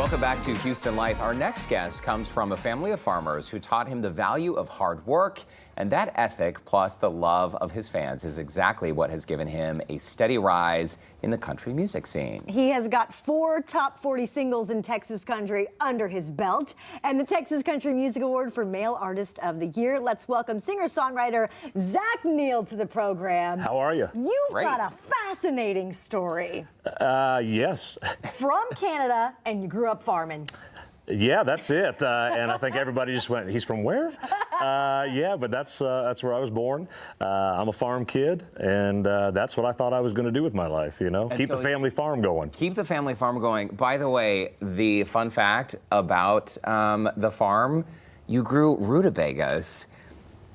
Welcome back to Houston Life. Our next guest comes from a family of farmers who taught him the value of hard work, and that ethic plus the love of his fans is exactly what has given him a steady rise in the country music scene. He has got 4 top 40 singles in Texas country under his belt and the Texas Country Music Award for Male Artist of the Year. Let's welcome singer-songwriter Zach Neal to the program. How are you? You've Great. got a fascinating story. Yes. From Canada, and you grew up farming. Yeah, that's it. And I think everybody just went, he's from where? Yeah, but that's where I was born. I'm a farm kid, and that's what I thought I was going to do with my life, you know? And Keep so the family farm going. Keep the family farm going. By the way, the fun fact about the farm, you grew rutabagas.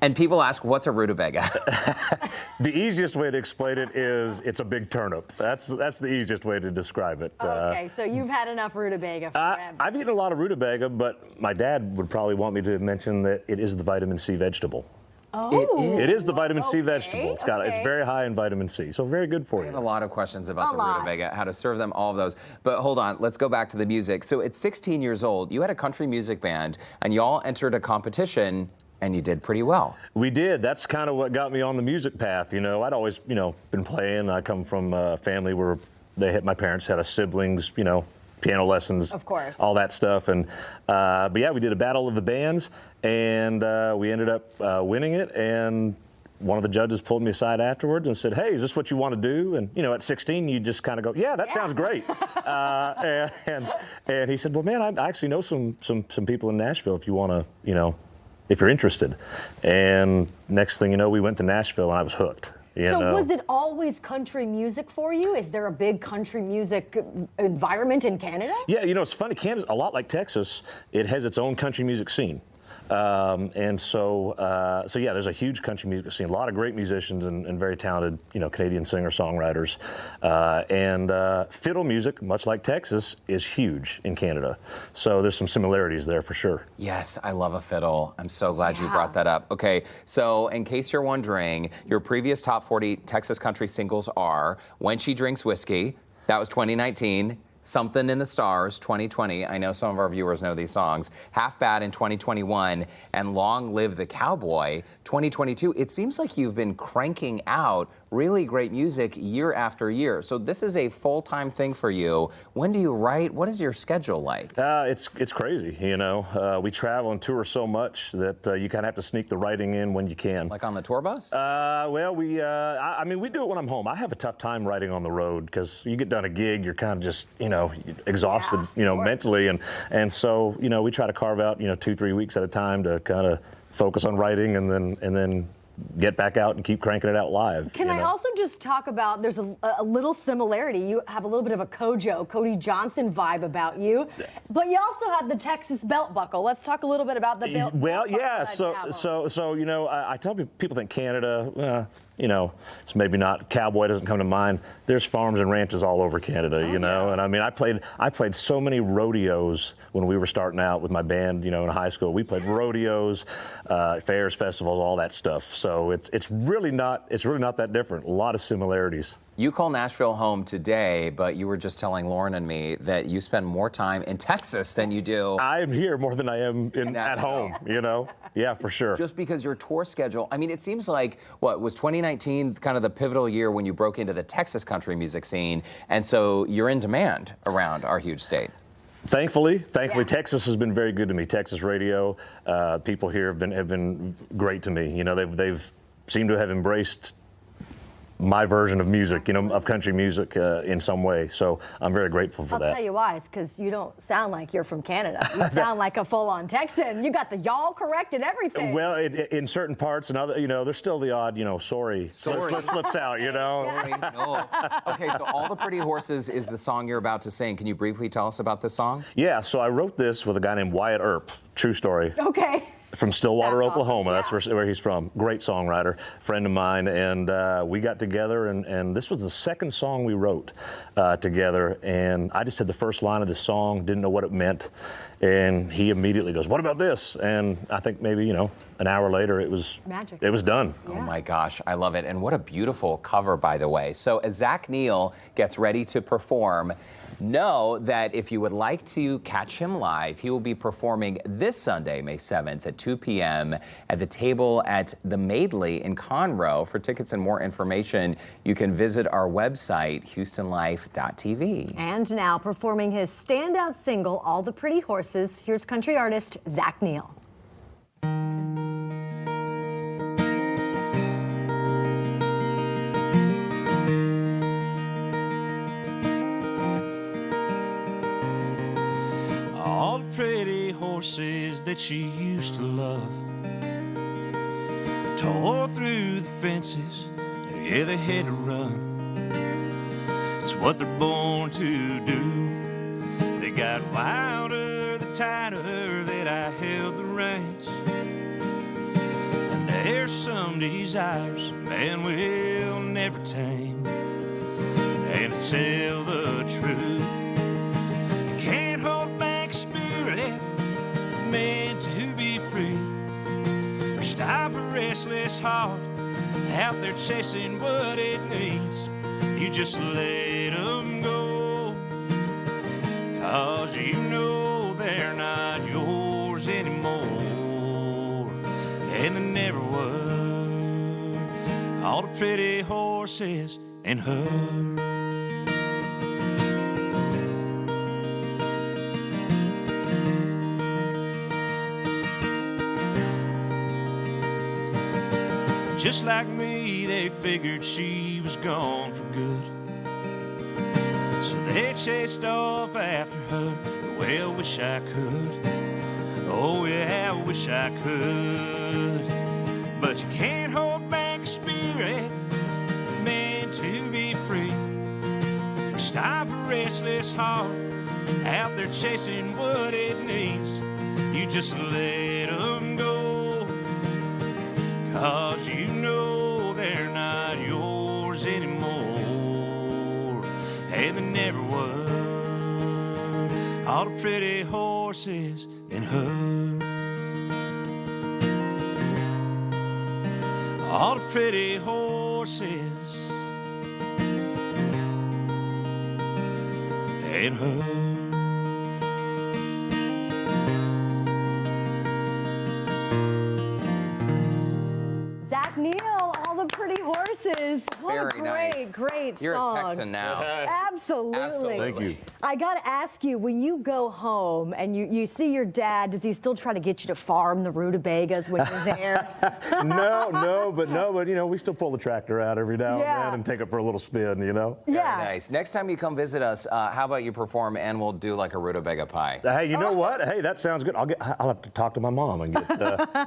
And people ask, what's a rutabaga? The easiest way to explain it is it's a big turnip. That's the easiest way to describe it. Okay, so you've had enough rutabaga forever. I've eaten a lot of rutabaga, but my dad would probably want me to mention that it is the vitamin C vegetable. Oh, It is the vitamin C okay, vegetable. It's very high in vitamin C, so very good for I have you. a lot of questions about A the lot. rutabaga, how to serve them, all of those. But hold on, let's go back to the music. So at 16 years old, you had a country music band, and y'all entered a competition, and you did pretty well. We did. That's kind of what got me on the music path. You know, I'd always, been playing. I come from a family where my parents had siblings, piano lessons. Of course. All that stuff. And, but yeah, we did a battle of the bands, and we ended up winning it. And one of the judges pulled me aside afterwards and said, "Hey, is this what you want to do?" And, at 16, you just kind of go, "Yeah, that sounds great." And he said, "Well, man, I actually know some people in Nashville if you want to, if you're interested." And next thing you know, we went to Nashville, and I was hooked. So was it always country music for you? Is there a big country music environment in Canada? Yeah, it's funny. Canada's a lot like Texas. It has its own country music scene. And so yeah, there's a huge country music scene. A lot of great musicians and very talented, Canadian singer-songwriters. And fiddle music, much like Texas, is huge in Canada. So there's some similarities there for sure. Yes, I love a fiddle. I'm so glad you brought that up. Okay, so in case you're wondering, your previous top 40 Texas country singles are When She Drinks Whiskey, that was 2019. Something in the Stars, 2020. I know some of our viewers know these songs. Half Bad in 2021, and Long Live the Cowboy, 2022. It seems like you've been cranking out really great music year after year. So this is a full-time thing for you. When do you write? What is your schedule like? It's crazy, we travel and tour so much that you kind of have to sneak the writing in when you can. Like on the tour bus? Well, we do it when I'm home. I have a tough time writing on the road because you get done a gig, you're kind of just, exhausted, mentally. And so, we try to carve out, 2-3 weeks at a time to kind of focus on writing and then get back out and keep cranking it out live. Can I also just talk about, there's a little similarity. You have a little bit of a Cody Johnson vibe about you, but you also have the Texas belt buckle. Let's talk a little bit about the belt Well, buckle yeah, that you have on. I tell people think Canada, it's maybe not, cowboy doesn't come to mind. There's farms and ranches all over Canada, and I mean, I played so many rodeos when we were starting out with my band, in high school. We played rodeos, fairs, festivals, all that stuff. So it's really not that different. A lot of similarities. You call Nashville home today, but you were just telling Lauren and me that you spend more time in Texas than you do. I am here more than I am at home, Yeah, for sure. Just because your tour schedule, I mean, it seems like, was 2019 kind of the pivotal year when you broke into the Texas country music scene, and so you're in demand around our huge state. Thankfully, Texas has been very good to me. Texas radio, people here have been great to me. They've seemed to have embraced my version of music, of country music in some way. So I'm very grateful for that. I'll tell you why. It's because you don't sound like you're from Canada. You sound like a full-on Texan. You got the y'all correct and everything. Well, in certain parts and other, there's still the odd, sorry. Slips out, Sorry, no. Okay, so All the Pretty Horses is the song you're about to sing. Can you briefly tell us about this song? Yeah, so I wrote this with a guy named Wyatt Earp. True story. Okay. From Stillwater, That's Oklahoma. awesome. That's where he's from. Great songwriter, friend of mine. And we got together, and this was the second song we wrote together. And I just had the first line of the song, didn't know what it meant. And he immediately goes, "What about this?" And I think maybe, an hour later, it was magic. It was done. Yeah. Oh my gosh, I love it. And what a beautiful cover, by the way. So as Zach Neal gets ready to perform, know that if you would like to catch him live, he will be performing this Sunday, May 7th at 2 p.m. at the table at the Madeley in Conroe. For tickets and more information, you can visit our website, HoustonLife.tv. And now performing his standout single, All the Pretty Horses, here's country artist Zach Neal. All the pretty horses that you used to love tore through the fences, yeah, they had to run. It's what they're born to do. They got wilder the tighter that I held the reins. And there's some desires man will never tame. And to tell the truth, you can't hold back spirit meant to be free, or stop a restless heart out there chasing what it needs. You just let them go, 'cause you know they're not yours anymore, and they never were. All the pretty horses and her. Just like me, they figured she was gone for good, so they chased off after her. Well, wish I could. Oh yeah, I wish I could. But you can't hold back a spirit meant to be free, or stop a restless heart out there chasing what it needs. You just let them go, 'cause you know they're not yours anymore, and they never were. All the pretty horses and her. All the pretty horses and her. Zach Neal, All the Pretty Horses. What Very a great, nice. great You're song. a Texan now. Absolutely. Absolutely. Thank you. I got to ask you, when you go home and you see your dad, does he still try to get you to farm the rutabagas when you're there? No, but you know, we still pull the tractor out every now and Yeah. then and take it for a little spin, you know? Yeah. Very nice. Next time you come visit us, how about you perform and we'll do like a rutabaga pie? Hey, you know what? Hey, that sounds good. I'll have to talk to my mom and get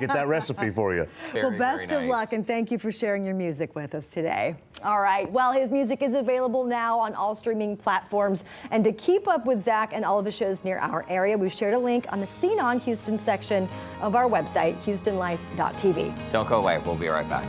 that recipe for you. Very, Well, best very of luck, nice. and thank you for sharing your music with us today. All right, well, his music is available now on all streaming platforms. And to keep up with Zach and all of his shows near our area, we've shared a link on the Scene on Houston section of our website, HoustonLife.tv. Don't go away. We'll be right back.